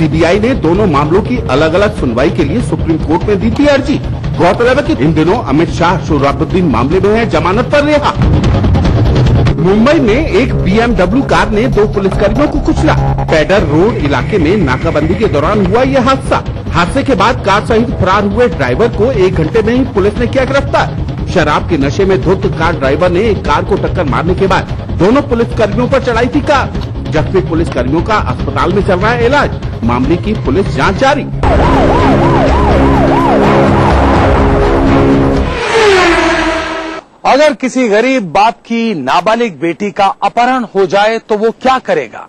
CBI ने दोनों मामलों की अलग अलग सुनवाई के लिए सुप्रीम कोर्ट में दी थी अर्जी। गौरतलब है कि इन दिनों अमित शाह सोहराबुद्दीन मामले में है जमानत पर रिहा। मुंबई में एक BMW कार ने 2 पुलिसकर्मियों को कुचला। पेडर रोड इलाके में नाकाबंदी के दौरान हुआ यह हादसा। हादसे के बाद कार सहित फरार हुए ड्राइवर को 1 घंटे में ही पुलिस ने किया गिरफ्तार। शराब के नशे में धुत कार ड्राइवर ने एक कार को टक्कर मारने के बाद दोनों पुलिसकर्मियों पर चढ़ाई थी कार। जख्मी पुलिसकर्मियों का अस्पताल में चल रहा है इलाज। मामले की पुलिस जाँच जारी। अगर किसी गरीब बाप की नाबालिग बेटी का अपहरण हो जाए तो वो क्या करेगा?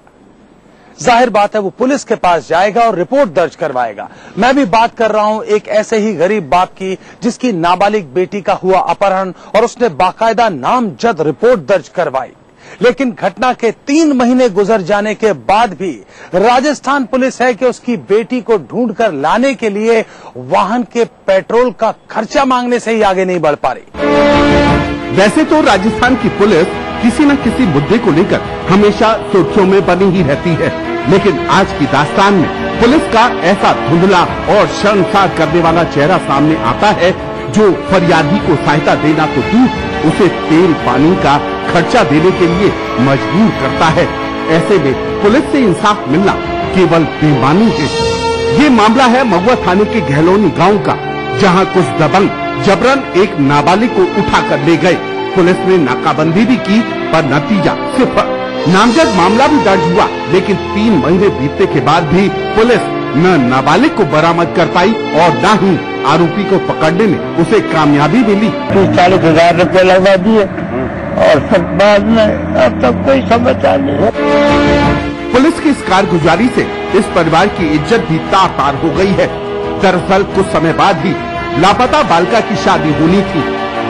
जाहिर बात है वो पुलिस के पास जाएगा और रिपोर्ट दर्ज करवाएगा। मैं भी बात कर रहा हूं एक ऐसे ही गरीब बाप की जिसकी नाबालिग बेटी का हुआ अपहरण और उसने बाकायदा नामजद रिपोर्ट दर्ज करवाई। लेकिन घटना के 3 महीने गुजर जाने के बाद भी राजस्थान पुलिस है कि उसकी बेटी को ढूंढकर लाने के लिए वाहन के पेट्रोल का खर्चा मांगने से ही आगे नहीं बढ़ पा रही। वैसे तो राजस्थान की पुलिस किसी न किसी मुद्दे को लेकर हमेशा सुर्खियों में बनी ही रहती है, लेकिन आज की दास्तान में पुलिस का ऐसा धुंधला और शर्मसार करने वाला चेहरा सामने आता है जो फरियादी को सहायता देना तो दूर, उसे तेल पानी का खर्चा देने के लिए मजबूर करता है। ऐसे में पुलिस से इंसाफ मिलना केवल बेईमानी है। ये मामला है महुआ थाने के गहलोनी गांव का, जहां कुछ दबंग जबरन एक नाबालिग को उठाकर ले गए। पुलिस ने नाकाबंदी भी की पर नतीजा सिफर। नामजद मामला भी दर्ज हुआ, लेकिन 3 महीने बीतने के बाद भी पुलिस न नाबालिग को बरामद कर पाई और न ही आरोपी को पकड़ने में उसे कामयाबी मिली। 40,000 रुपए लगवा दिए और सब बाद में अब तक कोई समाचार नहीं। पुलिस की इस कारगुजारी से इस परिवार की इज्जत भी तार-तार हो गई है। दरअसल कुछ समय बाद ही लापता बालिका की शादी होनी थी।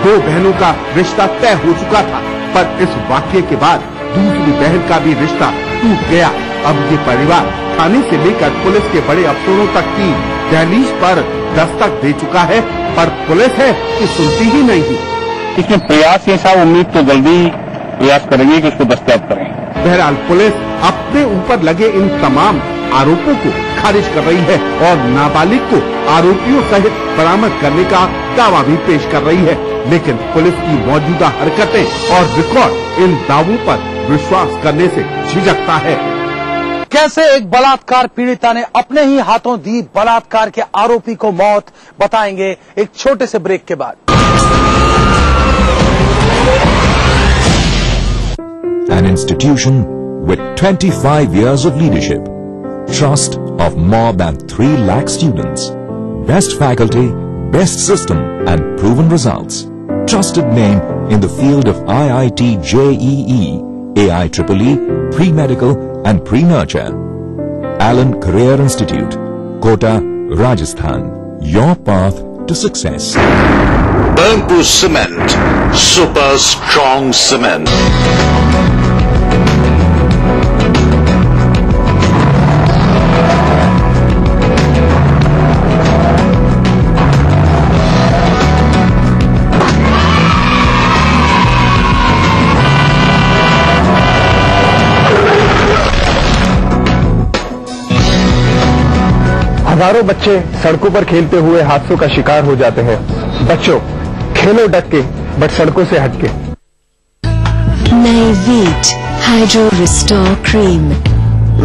2 बहनों का रिश्ता तय हो चुका था, पर इस वाकये के बाद दूसरी बहन का भी रिश्ता टूट गया। अब ये परिवार थाने से लेकर पुलिस के बड़े अफसरों तक की दहलीज पर दस्तक दे चुका है, पर पुलिस है कि सुनती ही नहीं। इसमें प्रयास ये साहब, उम्मीद तो जल्दी प्रयास करेंगे कि इसको दस्तयाब करें। बहरहाल पुलिस अपने ऊपर लगे इन तमाम आरोपों को खारिज कर रही है और नाबालिग को आरोपियों सहित बरामद करने का दावा भी पेश कर रही है, लेकिन पुलिस की मौजूदा हरकतें और रिकॉर्ड इन दावों पर विश्वास करने से झिझकता है। कैसे एक बलात्कार पीड़िता ने अपने ही हाथों दी बलात्कार के आरोपी को मौत, बताएंगे एक छोटे से ब्रेक के बाद। An institution with 25 years of leadership, trust of more than 3 lakh students, best faculty, best system and proven results. Trusted name in the field of IIT JEE, AIEEE, pre-medical and pre-nurture. Allen Career Institute, Kota, Rajasthan. Your path to success. Bamboo Cement, super strong cement. हजारों बच्चे सड़कों पर खेलते हुए हादसों का शिकार हो जाते हैं। बच्चों, खेलो डट के, बट सड़कों से हट के। नई वीट हाइड्रो रिस्टोर क्रीम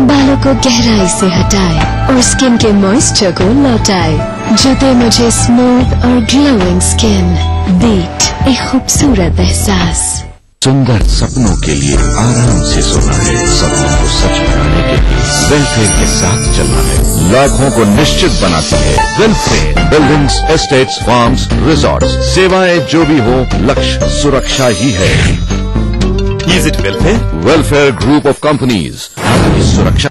बालों को गहराई से हटाए और स्किन के मॉइस्चर को लौटाए, जो दे मुझे स्मूथ और ग्लोइंग स्किन। वीट, एक खूबसूरत एहसास। सुंदर सपनों के लिए आराम से सोना है, सपनों को सच बनाने के लिए वेलफेयर के साथ चलना है, लाखों को निश्चित बनाती है welfare. Buildings, estates, farms, resorts, सेवाएं जो भी हो, लक्ष्य सुरक्षा ही है। Is it welfare? Welfare group of companies, आपकी सुरक्षा।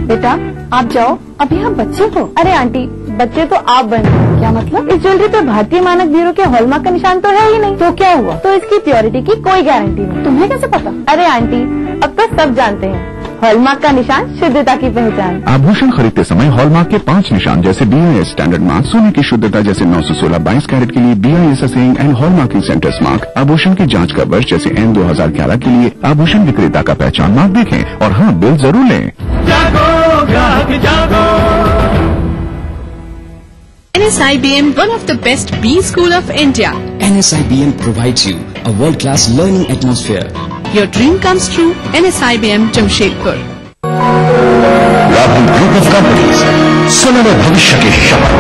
बेटा आप जाओ, अभी हम बच्चे हो। अरे आंटी, बच्चे तो आप बन रहे। क्या मतलब? इस ज्वेलरी पे भारतीय मानक ब्यूरो के हॉलमार्क का निशान तो है ही नहीं। तो क्या हुआ? तो इसकी प्योरिटी की कोई गारंटी नहीं। तुम्हें कैसे पता? अरे आंटी, अब तो सब जानते हैं, हॉलमार्क का निशान शुद्धता की पहचान। आभूषण खरीदते समय हॉलमार्क के 5 निशान जैसे BIS स्टैंडर्ड मार्क, सोने की शुद्धता जैसे 916 22 कैरेट के लिए BIS assaying and hallmarking centres mark, आभूषण की जांच का वर्ष जैसे N 2011 के लिए आभूषण विक्रेता का पहचान मार्क देखें और हाँ, बिल जरूर लें। NSIBM, one of the best B school of India. NSIBM provides you a world-class learning atmosphere. Your dream comes true. NSIBM Jamshedpur. Rahul group of companies, सुनहरे भविष्य की शपथ।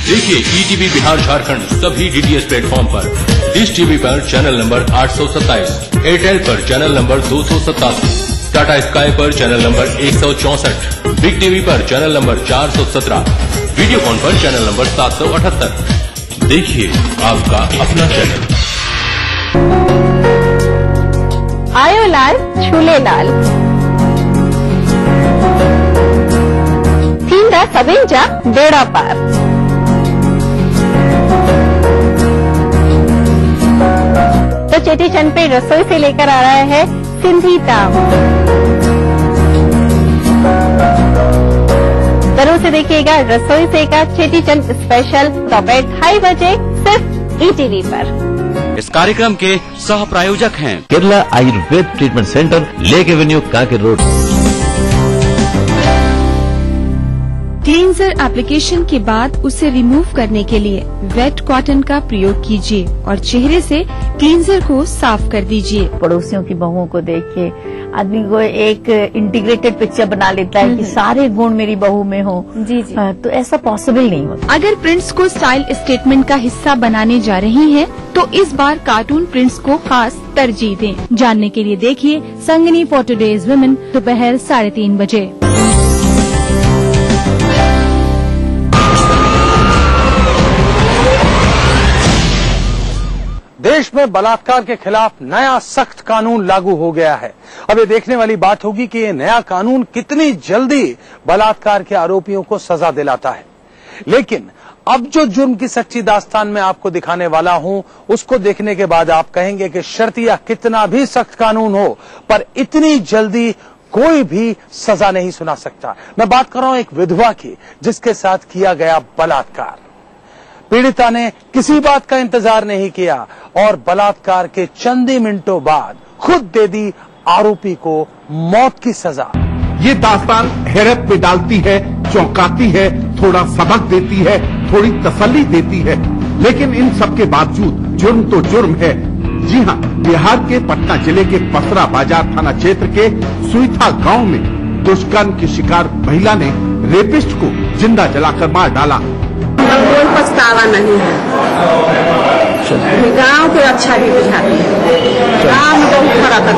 देखिए ETV बिहार झारखंड सभी DTH प्लेटफॉर्म पर, डिश टीवी पर चैनल नंबर 827, एयरटेल पर channel number 287, Tata sky पर चैनल नंबर 164, बिग टीवी पर चैनल नंबर 417, वीडियोकॉन पर चैनल नंबर 778। देखिए आपका अपना चैनल। आयो लाल झूले लाल, थींदा सभिनि जा बेड़ा पार। तो चेटीचंद पे रसोई से लेकर आ रहा है सिंधी ताम। जरूर से देखिएगा रसोई से का चेटीचंद स्पेशल दोपहर 2:30 बजे सिर्फ ETV पर। इस कार्यक्रम के सह प्रायोजक हैं Kerala Ayurveda treatment centre, lake avenue, Kanke road. Cleanser application के बाद उसे रिमूव करने के लिए वेट कॉटन का प्रयोग कीजिए और चेहरे से क्लींजर को साफ कर दीजिए। पड़ोसियों की बहुओं को देख के आदमी को एक इंटीग्रेटेड पिक्चर बना लेता है कि सारे गुण मेरी बहू में हो। जी जी। तो ऐसा पॉसिबल नहीं होता। अगर प्रिंट्स को स्टाइल स्टेटमेंट का हिस्सा बनाने जा रही हैं, तो इस बार कार्टून प्रिंट्स को खास तरजीह दें। जानने के लिए देखिए संगिनी फॉर टुडेज वुमेन दोपहर 3:30 बजे। देश में बलात्कार के खिलाफ नया सख्त कानून लागू हो गया है। अब ये देखने वाली बात होगी कि ये नया कानून कितनी जल्दी बलात्कार के आरोपियों को सजा दिलाता है। लेकिन अब जो जुर्म की सच्ची दास्तान में आपको दिखाने वाला हूं, उसको देखने के बाद आप कहेंगे कि शर्तिया कितना भी सख्त कानून हो, पर इतनी जल्दी कोई भी सजा नहीं सुना सकता। मैं बात कर रहा हूं एक विधवा की, जिसके साथ किया गया बलात्कार। पीड़िता ने किसी बात का इंतजार नहीं किया और बलात्कार के चंद ही मिनटों बाद खुद दे दी आरोपी को मौत की सजा। ये दास्तान हैरत में डालती है, चौंकाती है, थोड़ा सबक देती है, थोड़ी तसल्ली देती है। लेकिन इन सब के बावजूद जुर्म तो जुर्म है। जी हां, बिहार के पटना जिले के पसरा बाजार थाना क्षेत्र के सुईथा गांव में दुष्कर्म की शिकार महिला ने रेपिस्ट को जिंदा जलाकर मार डाला। कोई पछतावा नहीं है। गांव को अच्छा भी बुझाती है। गांव में बहुत खरा तक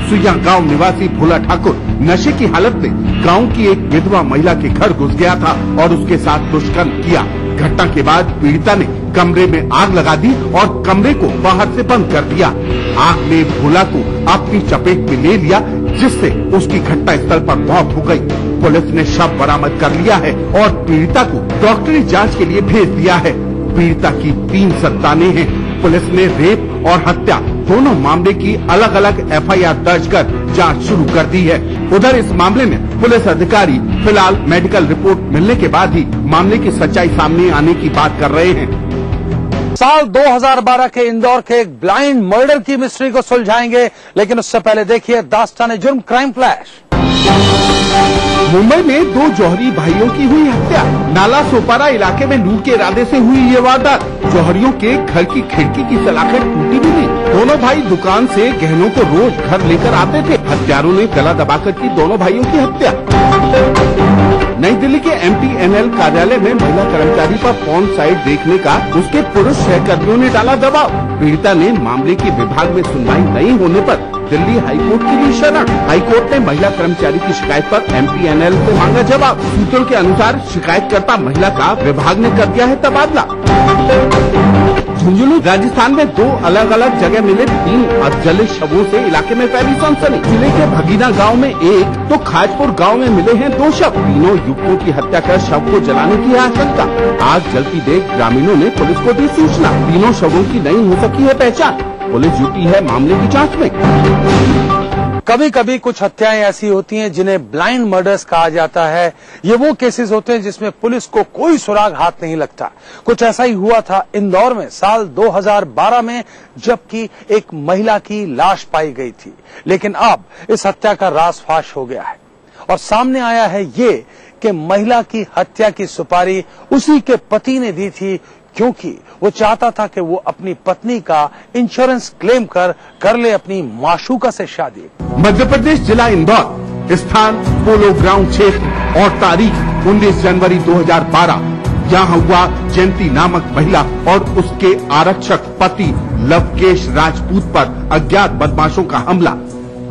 सुइया गांव निवासी भोला ठाकुर नशे की हालत में गांव की एक विधवा महिला के घर घुस गया था और उसके साथ दुष्कर्म किया। घटना के बाद पीड़िता ने कमरे में आग लगा दी और कमरे को बाहर से बंद कर दिया। आग ने भोला को अपनी चपेट में ले लिया, जिससे उसकी घटना स्थल पर मौत हो गई। पुलिस ने शव बरामद कर लिया है और पीड़िता को डॉक्टरी जांच के लिए भेज दिया है। पीड़िता की 3 संतानें हैं। पुलिस ने रेप और हत्या दोनों मामले की अलग अलग FIR दर्ज कर जांच शुरू कर दी है। उधर इस मामले में पुलिस अधिकारी फिलहाल मेडिकल रिपोर्ट मिलने के बाद ही मामले की सच्चाई सामने आने की बात कर रहे हैं। साल 2012 के इंदौर के एक ब्लाइंड मर्डर की मिस्ट्री को सुलझाएंगे, लेकिन उससे पहले देखिए दास्तान जुर्म क्राइम फ्लैश। मुंबई में 2 जौहरी भाइयों की हुई हत्या। नाला सोपारा इलाके में लूट के इरादे से हुई ये वारदात। जौहरियों के घर की खिड़की की सलाखें टूटी भी थी। दोनों भाई दुकान से गहनों को रोज घर लेकर आते थे। हत्यारों ने गला दबाकर की दोनों भाइयों की हत्या। नई दिल्ली के MTNL कार्यालय में महिला कर्मचारी पर पोर्न साइट देखने का उसके पुरुष सहकर्मियों ने डाला दबाव। पीड़िता ने मामले की विभाग में सुनवाई नहीं होने पर दिल्ली हाईकोर्ट की ली शरण। हाईकोर्ट ने महिला कर्मचारी की शिकायत पर MTNL से मांगा जवाब। सूत्रों के अनुसार शिकायतकर्ता महिला का विभाग ने कर दिया है तबादला। झुंझुनू राजस्थान में 2 अलग अलग जगह मिले 3 अधजले शवों से इलाके में फैली सनसनी। जिले के भगीना गांव में 1 तो खाजपुर गांव में मिले हैं 2 शव। तीनों युवकों की हत्या कर शव को जलाने की आशंका। आग जलती देख ग्रामीणों ने पुलिस को दी सूचना। तीनों शवों की नहीं हो सकी है पहचान। पुलिस जुटी है मामले की जांच में। कभी कभी कुछ हत्याएं ऐसी होती हैं जिन्हें ब्लाइंड मर्डर्स कहा जाता है। ये वो केसेस होते हैं जिसमें पुलिस को कोई सुराग हाथ नहीं लगता। कुछ ऐसा ही हुआ था इंदौर में साल 2012 में, जबकि एक महिला की लाश पाई गई थी। लेकिन अब इस हत्या का राज फाश हो गया है और सामने आया है ये कि महिला की हत्या की सुपारी उसी के पति ने दी थी, क्योंकि वो चाहता था कि वो अपनी पत्नी का इंश्योरेंस क्लेम कर ले अपनी माशूका से शादी। मध्य प्रदेश जिला इंदौर, स्थान पोलो ग्राउंड क्षेत्र और तारीख 19 जनवरी 2012। यहाँ हुआ जयंती नामक महिला और उसके आरक्षक पति लवकेश राजपूत पर अज्ञात बदमाशों का हमला।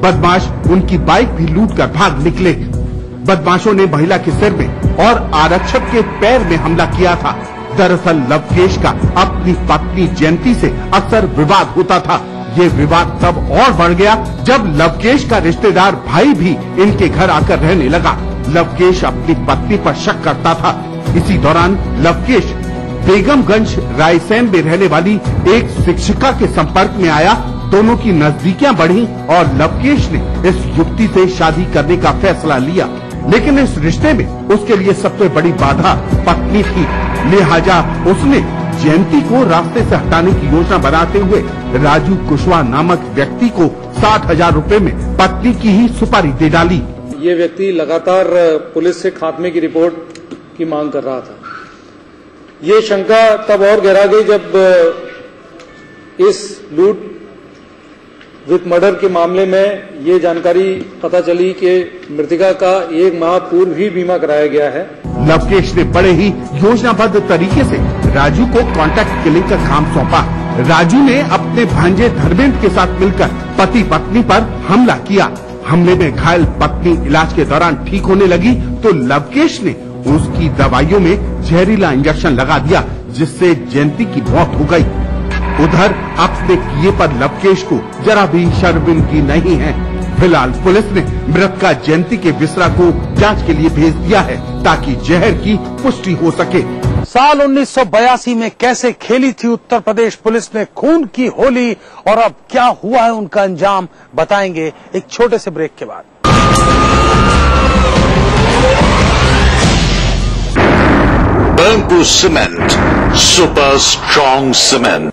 बदमाश उनकी बाइक भी लूटकर भाग निकले। बदमाशों ने महिला के सिर में और आरक्षक के पैर में हमला किया था। दरअसल लवकेश का अपनी पत्नी जयंती से अक्सर विवाद होता था। ये विवाद तब और बढ़ गया जब लवकेश का रिश्तेदार भाई भी इनके घर आकर रहने लगा। लवकेश अपनी पत्नी पर शक करता था। इसी दौरान लवकेश बेगमगंज रायसेन में रहने वाली एक शिक्षिका के संपर्क में आया। दोनों की नजदीकियां बढ़ी और लवकेश ने इस युवती से शादी करने का फैसला लिया। लेकिन इस रिश्ते में उसके लिए सबसे बड़ी बाधा पत्नी थी। लिहाजा उसने जयंती को रास्ते से हटाने की योजना बनाते हुए राजू कुशवाहा नामक व्यक्ति को 60,000 रुपए में पत्नी की ही सुपारी दे डाली। ये व्यक्ति लगातार पुलिस से खात्मे की रिपोर्ट की मांग कर रहा था। ये शंका तब और गहरा गई जब इस लूट विथ मर्डर के मामले में ये जानकारी पता चली कि मृतका का 1 माह पूर्व ही बीमा कराया गया है। लवकेश ने बड़े ही योजनाबद्ध तरीके से राजू को कॉन्ट्रैक्ट किलिंग का काम सौंपा। राजू ने अपने भांजे धर्मेंद्र के साथ मिलकर पति पत्नी पर हमला किया। हमले में घायल पत्नी इलाज के दौरान ठीक होने लगी तो लवकेश ने उसकी दवाइयों में जहरीला इंजेक्शन लगा दिया, जिससे जयंती की मौत हो गई। उधर अपने किए पर लवकेश को जरा भी शर्मिंदगी नहीं है। फिलहाल पुलिस ने मृतका जयंती के बिसरा को जांच के लिए भेज दिया है ताकि जहर की पुष्टि हो सके। साल 1982 में कैसे खेली थी उत्तर प्रदेश पुलिस ने खून की होली और अब क्या हुआ है उनका अंजाम, बताएंगे एक छोटे से ब्रेक के बाद। Bamboo Cement, super strong cement.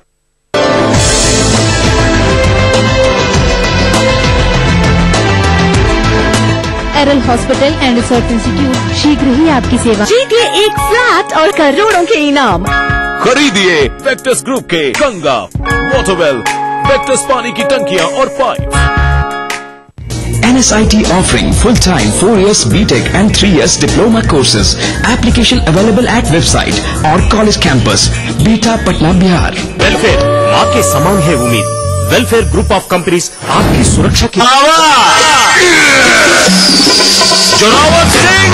एरल हॉस्पिटल एंड रिसर्च इंस्टीट्यूट शीघ्र ही आपकी सेवा। जीतिए एक फ्लैट और करोड़ों के इनाम। खरीदिए वेक्टस ग्रुप के गंगा, वाटरवेल, वेक्टस पानी की टंकियां और pipe. NSIT offering full-time 4 years BTech and 3 years diploma courses. Application available at website और college campus, beta Patna Bihar. Welfare माँ के समान है उम्मीद। वेलफेयर ग्रुप ऑफ कंपनीज आपकी सुरक्षा की। जोरावर सिंह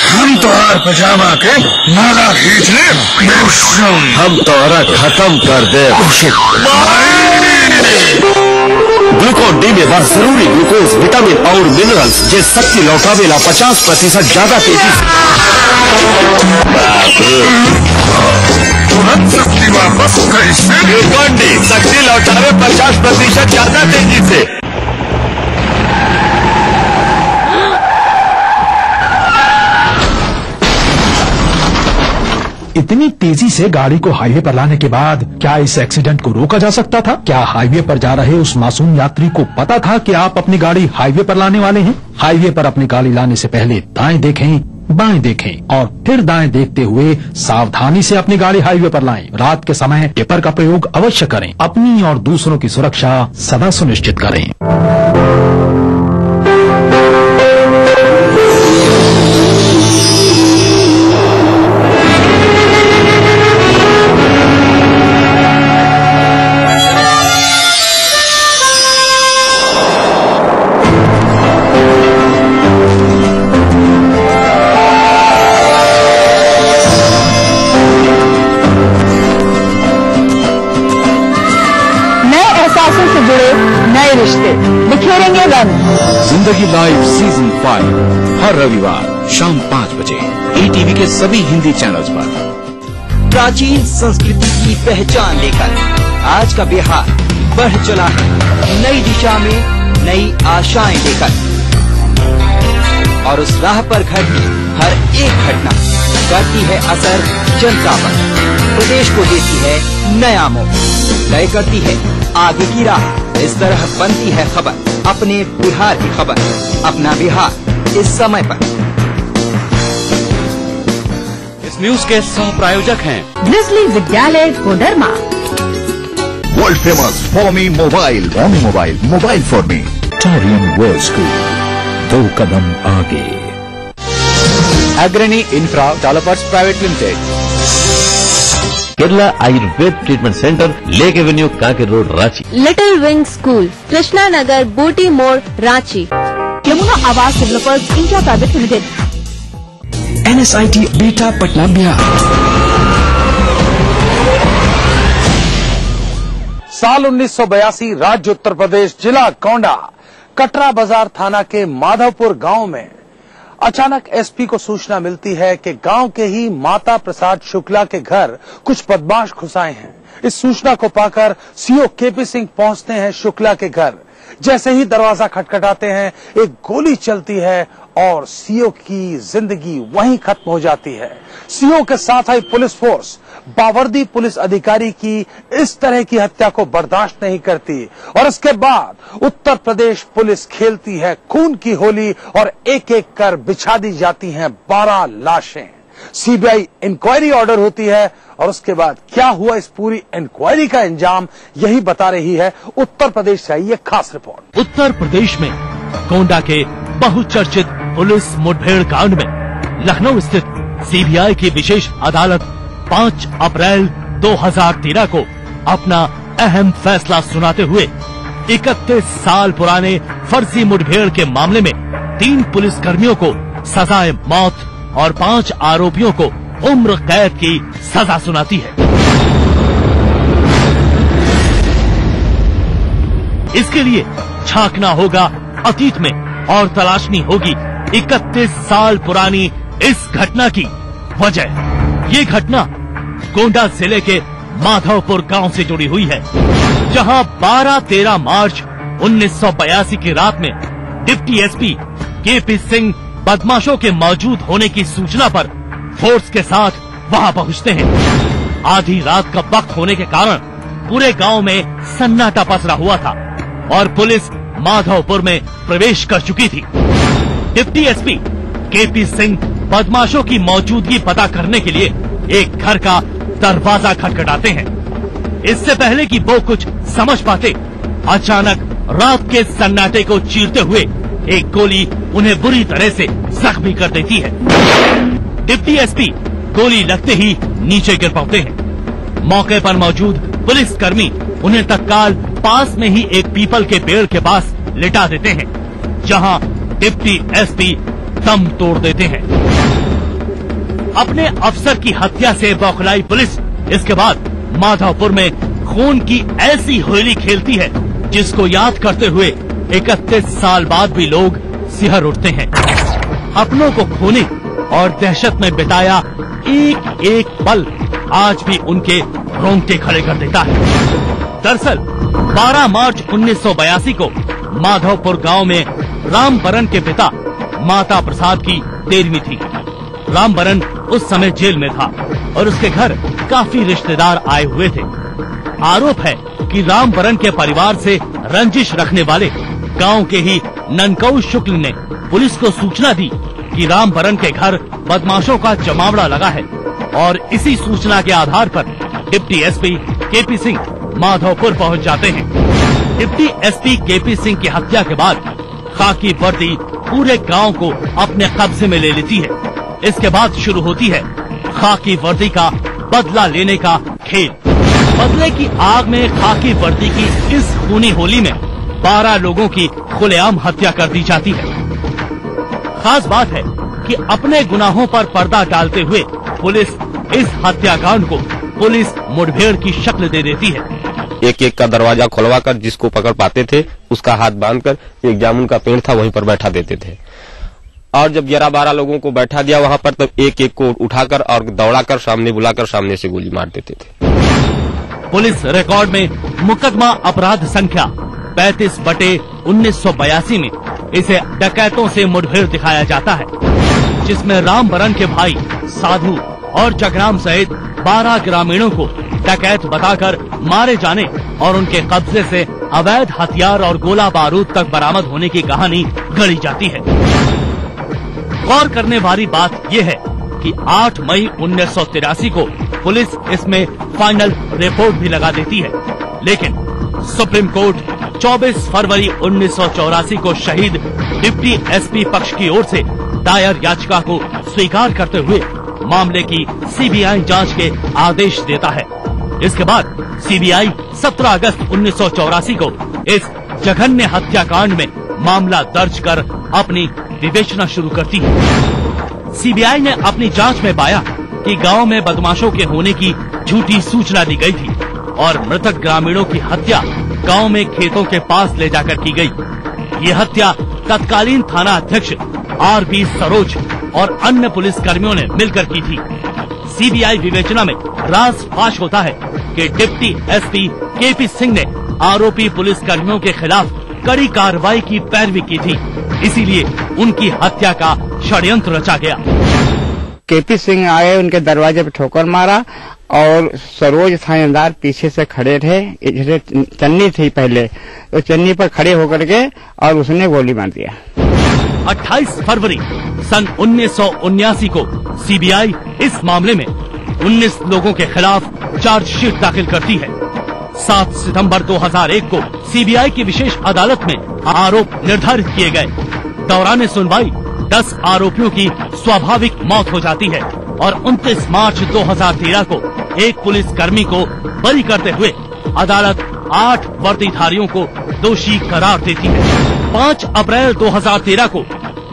हम तोहर पजामा के नाला खींच ले, हम तोहरा खत्म कर दे। ग्लूकोन डी में बस जरूरी ग्लूकोज, विटामिन और मिनरल्स जे शक्ति लौटावेला 50% ज्यादा तेजी तुरंत शक्ति वापस कैसे? ग्लूकोन डी शक्ति लौटावे 50% ज्यादा तेजी से। इतनी तेजी से गाड़ी को हाईवे पर लाने के बाद क्या इस एक्सीडेंट को रोका जा सकता था? क्या हाईवे पर जा रहे उस मासूम यात्री को पता था कि आप अपनी गाड़ी हाईवे पर लाने वाले हैं? हाईवे पर अपनी गाड़ी लाने से पहले दाएं देखें, बाएं देखें और फिर दाएं देखते हुए सावधानी से अपनी गाड़ी हाईवे पर लाएं। रात के समय टिपर का प्रयोग अवश्य करें। अपनी और दूसरों की सुरक्षा सदा सुनिश्चित करें। नए रिश्ते बिखेरेंगे रंग। जिंदगी लाइव सीजन 5 हर रविवार शाम 5 बजे ETV के सभी हिंदी चैनल्स पर। प्राचीन संस्कृति की पहचान लेकर आज का बिहार बढ़ चला है नई दिशा में, नई आशाएं लेकर, और उस राह पर घटी हर एक घटना करती है असर जनता पर, प्रदेश को देती है नया मोड़, तय करती है आगे की राह। इस तरह बनती है खबर अपने बिहार की खबर, अपना बिहार इस समय पर। इस न्यूज के सह प्रायोजक हैं ब्रिजली विद्यालय Koderma, world famous Formy mobile, mobile for me, टारियन वर्ल्ड स्कूल, 2 कदम आगे। Agrani infra developers private limited, Kerala Ayurveda treatment centre, lake avenue, Kanke road, Ranchi. Little wing school, Krishna Nagar, Booti Mor, Ranchi. Yamuna Awas developers India private limited, NSIT Bihta Patna Bihar. साल 1982, राज्य उत्तर प्रदेश, जिला गोंडा, कटरा बाजार थाना के माधवपुर गांव में अचानक एसपी को सूचना मिलती है कि गांव के ही माता प्रसाद शुक्ला के घर कुछ बदमाश घुस आए हैं। इस सूचना को पाकर सीओ केपी सिंह पहुंचते हैं शुक्ला के घर। जैसे ही दरवाजा खटखटाते हैं, एक गोली चलती है और सीओ की जिंदगी वहीं खत्म हो जाती है। सीओ के साथ आई पुलिस फोर्स बावर्दी पुलिस अधिकारी की इस तरह की हत्या को बर्दाश्त नहीं करती और इसके बाद उत्तर प्रदेश पुलिस खेलती है खून की होली और एक एक कर बिछा दी जाती हैं 12 लाशें। सीबीआई इंक्वायरी ऑर्डर होती है और उसके बाद क्या हुआ इस पूरी इंक्वायरी का अंजाम, यही बता रही है उत्तर प्रदेश से आई ये खास रिपोर्ट। उत्तर प्रदेश में गोंडा के बहुचर्चित पुलिस मुठभेड़ कांड में लखनऊ स्थित सीबीआई की विशेष अदालत 5 अप्रैल 2013 को अपना अहम फैसला सुनाते हुए 31 साल पुराने फर्जी मुठभेड़ के मामले में 3 पुलिसकर्मियों को सजाए मौत और 5 आरोपियों को उम्र कैद की सजा सुनाती है। इसके लिए झांकना होगा अतीत में और तलाशनी होगी 31 साल पुरानी इस घटना की वजह। ये घटना गोंडा जिले के माधवपुर गांव से जुड़ी हुई है, जहां 12-13 मार्च 1982 की रात में डिप्टी एसपी केपी सिंह बदमाशों के मौजूद होने की सूचना पर फोर्स के साथ वहां पहुंचते हैं। आधी रात का वक्त होने के कारण पूरे गांव में सन्नाटा पसरा हुआ था और पुलिस माधवपुर में प्रवेश कर चुकी थी। डिप्टी एसपी केपी सिंह बदमाशों की मौजूदगी पता करने के लिए एक घर का दरवाजा खटखटाते हैं। इससे पहले कि वो कुछ समझ पाते, अचानक रात के सन्नाटे को चीरते हुए एक गोली उन्हें बुरी तरह से जख्मी कर देती है। डिप्टी एसपी गोली लगते ही नीचे गिर पड़ते हैं। मौके पर मौजूद पुलिसकर्मी उन्हें तत्काल पास में ही एक पीपल के पेड़ के पास लिटा देते हैं, जहां डिप्टी एसपी दम तोड़ देते हैं। अपने अफसर की हत्या से बौखलाई पुलिस इसके बाद माधवपुर में खून की ऐसी होली खेलती है जिसको याद करते हुए 31 साल बाद भी लोग सिहर उठते हैं। अपनों को खोने और दहशत में बिताया एक एक पल आज भी उनके रोंगटे खड़े कर देता है। दरअसल 12 मार्च 1982 को माधवपुर गांव में रामबरन के पिता माता प्रसाद की 13वीं थी। रामबरन उस समय जेल में था और उसके घर काफी रिश्तेदार आए हुए थे। आरोप है कि रामबरन के परिवार से रंजिश रखने वाले गांव के ही ननकऊ शुक्ल ने पुलिस को सूचना दी कि रामबरन के घर बदमाशों का जमावड़ा लगा है और इसी सूचना के आधार पर deputy SP KP Singh Madhavpur पहुंच जाते हैं। डिप्टी एसपी केपी सिंह की हत्या के बाद खाकी वर्दी पूरे गांव को अपने कब्जे में ले लेती है। इसके बाद शुरू होती है खाकी वर्दी का बदला लेने का खेल। बदले की आग में खाकी वर्दी की इस खूनी होली में 12 लोगों की खुलेआम हत्या कर दी जाती है। खास बात है कि अपने गुनाहों पर पर्दा डालते हुए पुलिस इस हत्याकांड को पुलिस मुठभेड़ की शक्ल दे देती है। एक एक का दरवाजा खुलवा कर जिसको पकड़ पाते थे उसका हाथ बांधकर एक जामुन का पेड़ था वहीं पर बैठा देते थे और जब 11-12 लोगों को बैठा दिया वहां पर तब एक एक को उठाकर और दौड़ाकर सामने बुलाकर सामने से गोली मार देते थे। पुलिस रिकॉर्ड में मुकदमा अपराध संख्या 35/1982 में इसे डकैतों से मुठभेड़ दिखाया जाता है, जिसमें रामबरन के भाई साधु और जगराम सहित 12 ग्रामीणों को डकैत बताकर मारे जाने और उनके कब्जे से अवैध हथियार और गोला बारूद तक बरामद होने की कहानी गढ़ी जाती है। गौर करने वाली बात यह है कि 8 मई 1983 को पुलिस इसमें फाइनल रिपोर्ट भी लगा देती है, लेकिन सुप्रीम कोर्ट 24 फरवरी 1984 को शहीद डिप्टी एसपी पक्ष की ओर से दायर याचिका को स्वीकार करते हुए मामले की सीबीआई जांच के आदेश देता है। इसके बाद सीबीआई 17 अगस्त 1984 को इस जघन्य हत्याकांड में मामला दर्ज कर अपनी विवेचना शुरू करती है। सीबीआई ने अपनी जांच में पाया कि गांव में बदमाशों के होने की झूठी सूचना दी गई थी और मृतक ग्रामीणों की हत्या गांव में खेतों के पास ले जाकर की गई। ये हत्या तत्कालीन थाना अध्यक्ष आर.बी. सरोज और अन्य पुलिस कर्मियों ने मिलकर की थी। सीबीआई विवेचना में राज फाश होता है कि डिप्टी एसपी के.पी. सिंह ने आरोपी पुलिस कर्मियों के खिलाफ कड़ी कार्रवाई की पैरवी की थी, इसीलिए उनकी हत्या का षड्यंत्र रचा गया। के.पी. सिंह आए, उनके दरवाजे पे ठोकर मारा और सरोज थानेदार पीछे से खड़े थे। चन्नी थी पहले, तो चन्नी पर खड़े होकर के और उसने गोली मार दिया। 28 फरवरी सन 1979 को सीबीआई इस मामले में 19 लोगों के खिलाफ चार्जशीट दाखिल करती है। 7 सितंबर 2001 को सीबीआई की विशेष अदालत में आरोप निर्धारित किए गए। दौरान सुनवाई 10 आरोपियों की स्वाभाविक मौत हो जाती है और 29 मार्च 2013 को एक पुलिस कर्मी को बरी करते हुए अदालत 8 वर्दीधारियों को दोषी करार देती है। 5 अप्रैल 2013 को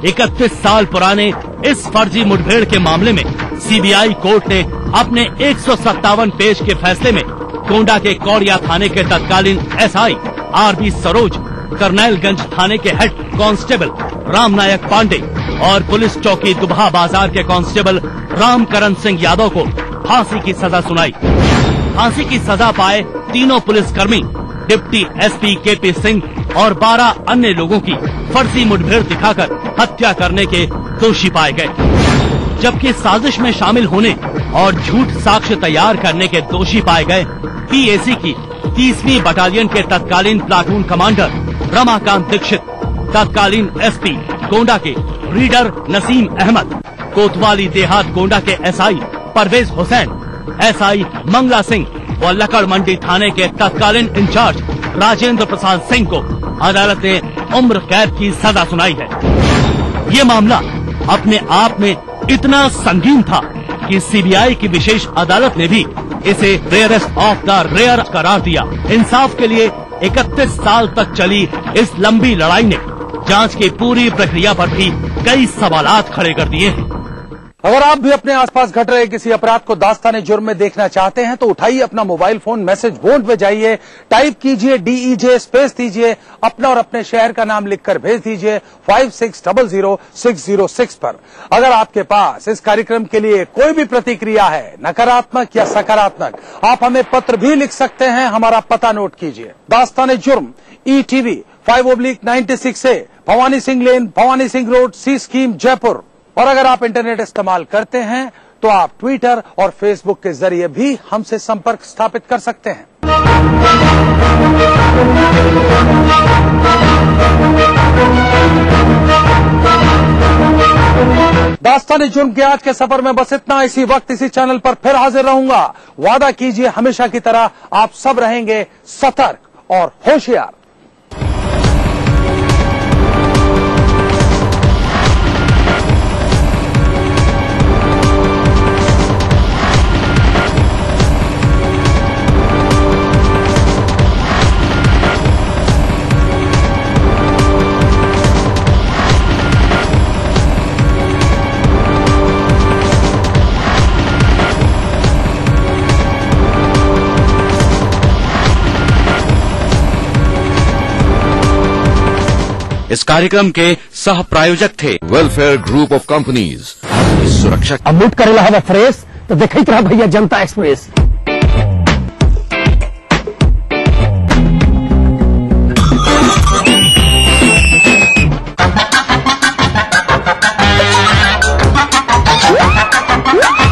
31 साल पुराने इस फर्जी मुठभेड़ के मामले में सीबीआई कोर्ट ने अपने 157 पेज के फैसले में गोंडा के कौड़िया थाने के तत्कालीन एसआई आर.बी. सरोज, करनैलगंज थाने के हेड कांस्टेबल रामनायक पांडे और पुलिस चौकी दुबहा बाजार के कांस्टेबल रामकरण सिंह यादव को फांसी की सजा सुनाई। फांसी की सजा पाए तीनों पुलिसकर्मी डिप्टी एसपी के.पी. सिंह और 12 अन्य लोगों की फर्जी मुठभेड़ दिखाकर हत्या करने के दोषी पाए गए, जबकि साजिश में शामिल होने और झूठ साक्ष्य तैयार करने के दोषी पाए गए पीएसी की 30वीं बटालियन के तत्कालीन प्लाटून कमांडर रमाकांत दीक्षित, तत्कालीन एसपी गोंडा के रीडर नसीम अहमद, कोतवाली देहात गोंडा के एसआई परवेज हुसैन, एसआई मंगला सिंह व लकड़ मंडी थाने के तत्कालीन इंचार्ज राजेंद्र प्रसाद सिंह को अदालत ने उम्र कैद की सजा सुनाई है। ये मामला अपने आप में इतना संगीन था कि सीबीआई की विशेष अदालत ने भी इसे रेयरेस्ट ऑफ द रेयर करार दिया। इंसाफ के लिए 31 साल तक चली इस लंबी लड़ाई ने जांच की पूरी प्रक्रिया पर भी कई सवालात खड़े कर दिए हैं। अगर आप भी अपने आसपास घट रहे किसी अपराध को दास्ताने जुर्म में देखना चाहते हैं तो उठाइए अपना मोबाइल फोन, मैसेज बोर्ड पे जाइए, टाइप कीजिए DEJ स्पेस दीजिए, अपना और अपने शहर का नाम लिखकर भेज दीजिए 56000606 पर। अगर आपके पास इस कार्यक्रम के लिए कोई भी प्रतिक्रिया है, नकारात्मक या सकारात्मक, आप हमें पत्र भी लिख सकते हैं। हमारा पता नोट कीजिए, दास्ताने जुर्म ETV 5/96A, भवानी सिंह लेन, भवानी सिंह रोड, सी स्कीम, जयपुर। और अगर आप इंटरनेट इस्तेमाल करते हैं तो आप ट्विटर और फेसबुक के जरिए भी हमसे संपर्क स्थापित कर सकते हैं। दास्ताने जुर्म के आज के सफर में बस इतना। इसी वक्त इसी चैनल पर फिर हाजिर रहूंगा। वादा कीजिए हमेशा की तरह आप सब रहेंगे सतर्क और होशियार। इस कार्यक्रम के सह प्रायोजक थे वेलफेयर ग्रुप ऑफ कंपनीज, सुरक्षा। अब लूट करेला हवा फ्रेश तो देखते रहा भैया जनता एक्सप्रेस। What?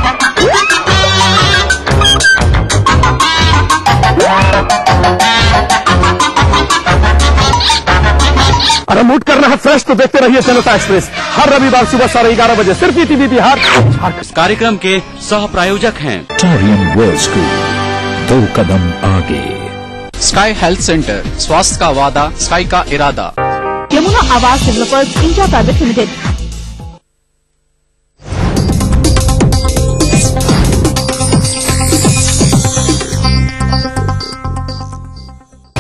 सेहत फ्रेश तो देखते रहिए जनता एक्सप्रेस हर रविवार सुबह 11:30 बजे सिर्फ ईटीवी बिहार झारखंड। इस कार्यक्रम के सह प्रायोजक हैं टोरियन वर्ल्ड स्कूल, 2 कदम आगे। स्काई हेल्थ सेंटर, स्वास्थ्य का वादा, स्काई का इरादा। Yamuna Awas developers India private limited.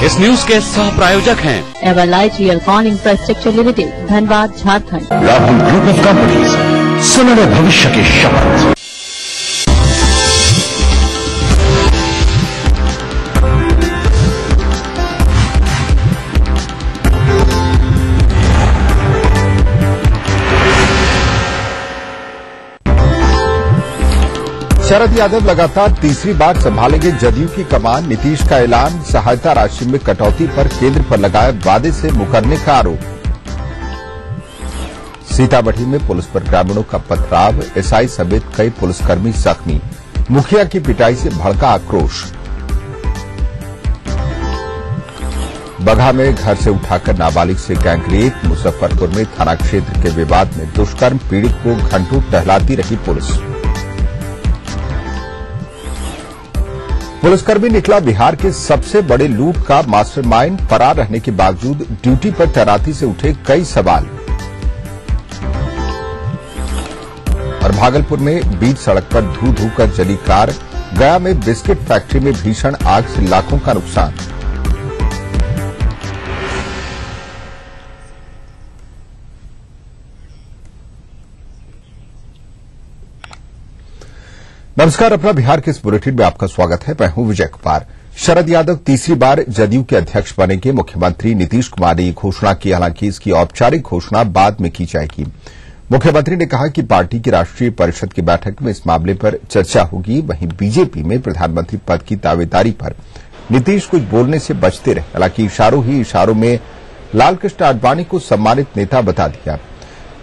इस न्यूज के सह प्रायोजक हैं Everlight Realcon infrastructure limited, Dhanbad, Jharkhand. Rahul group of companies, सुनहरे भविष्य की शपथ। शरद यादव लगातार तीसरी बार संभालेंगे जदयू की कमान। नीतीश का ऐलान, सहायता राशि में कटौती पर केंद्र पर लगाए वादे से मुकरने का आरोप। सीतामढ़ी में पुलिस पर ग्रामीणों का पथराव, एसआई समेत कई पुलिसकर्मी जख्मी। मुखिया की पिटाई से भड़का आक्रोश। बगहा में घर से उठाकर नाबालिग से गैंगरेप। मुजफ्फरपुर में थाना क्षेत्र के विवाद में दुष्कर्म पीड़ित को घंटों टहलाती रही पुलिस। पुलिसकर्मी निकला बिहार के सबसे बड़े लूट का मास्टरमाइंड। फरार रहने के बावजूद ड्यूटी पर तैनाती से उठे कई सवाल। और भागलपुर में बीच सड़क पर धू धू कर जली कार। गया में बिस्किट फैक्ट्री में भीषण आग से लाखों का नुकसान। नमस्कार, अपना बिहार के इस बुलेटिन में आपका स्वागत है। मैं हूं विजय कुमार। शरद यादव तीसरी बार जदयू के अध्यक्ष बनेंगे। मुख्यमंत्री नीतीश कुमार ने घोषणा की, हालांकि इसकी औपचारिक घोषणा बाद में की जाएगी। मुख्यमंत्री ने कहा कि पार्टी की राष्ट्रीय परिषद की बैठक में इस मामले पर चर्चा होगी। वहीं बीजेपी में प्रधानमंत्री पद की दावेदारी पर नीतीश कुछ बोलने से बचते रहे। हालांकि इशारों ही इशारों में लालकृष्ण आडवाणी को सम्मानित नेता बता दिया।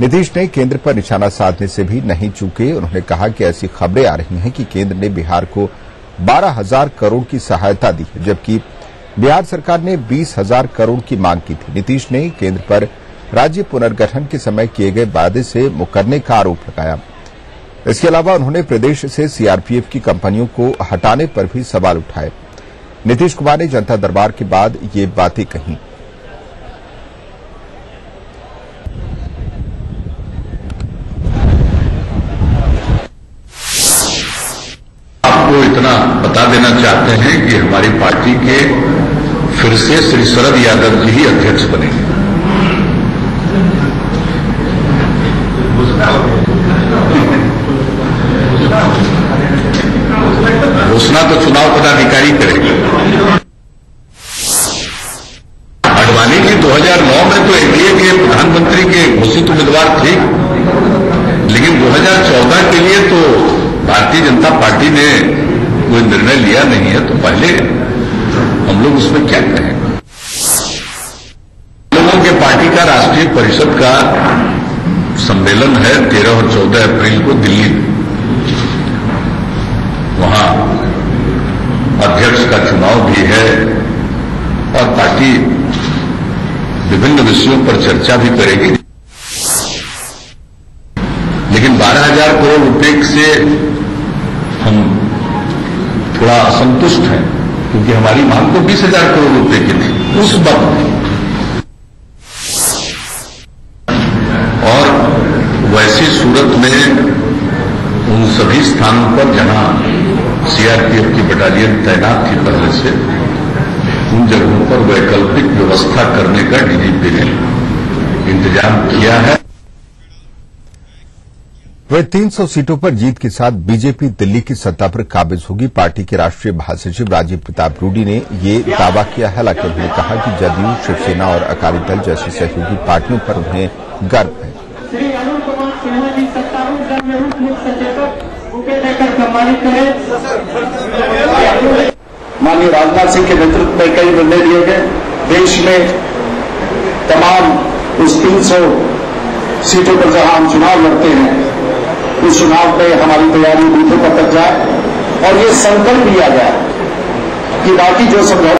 नीतीश ने केंद्र पर निशाना साधने से भी नहीं चूके। उन्होंने कहा कि ऐसी खबरें आ रही हैं कि केंद्र ने बिहार को 12,000 करोड़ की सहायता दी है, जबकि बिहार सरकार ने 20,000 करोड़ की मांग की थी। नीतीश ने केंद्र पर राज्य पुनर्गठन के समय किए गए वादे से मुकरने का आरोप लगाया। इसके अलावा उन्होंने प्रदेश से सीआरपीएफ की कंपनियों को हटाने पर भी सवाल उठाए। नीतीश कुमार ने जनता दरबार के बाद ये बातें कहीं। आपको इतना बता देना चाहते हैं कि हमारी पार्टी के फिर से श्री शरद यादव जी ही अध्यक्ष बनेंगे। घोषणा तो चुनाव पदाधिकारी करेंगे। आडवाणी जी 2009 में तो एनडीए के प्रधानमंत्री के घोषित उम्मीदवार थे, लेकिन 2014 के लिए तो भारतीय जनता पार्टी ने कोई निर्णय लिया नहीं है, तो पहले हम लोग उसमें क्या कहें। लोगों के पार्टी का राष्ट्रीय परिषद का सम्मेलन है 13 और 14 अप्रैल को दिल्ली में। वहां अध्यक्ष का चुनाव भी है और पार्टी विभिन्न विषयों पर चर्चा भी करेगी। लेकिन 12,000 करोड़ रुपए से हम थोड़ा असंतुष्ट हैं, क्योंकि हमारी मांग तो 20,000 करोड़ रुपए की थी उस वक्त। और वैसी सूरत में उन सभी स्थानों पर जहां सीआरपीएफ की बटालियन तैनात थी पहले से, उन जगहों पर वैकल्पिक व्यवस्था करने का डीजीपी ने इंतजाम किया है। वे 300 सीटों पर जीत के साथ बीजेपी दिल्ली की सत्ता पर काबिज होगी। पार्टी के राष्ट्रीय महासचिव राजीव प्रताप रूडी ने ये दावा किया है। हालांकि उन्होंने कहा कि जदयू, शिवसेना और अकाली दल जैसी सहयोगी पार्टियों पर उन्हें गर्व है। श्री अरुण कुमार सिन्हा जी सत्तारूढ़ दल में उप मुख्य सचेतक बुके देकर सम्मानित करें। माननीय राजनाथ सिंह के नेतृत्व में कई निर्णय लिए गए। देश में तमाम उस 300 सीटों पर जहां हम चुनाव लड़ते हैं, उस चुनाव में हमारी तैयारी बूथों पर तक जाए और ये संकल्प लिया जाए कि बाकी जो समझौता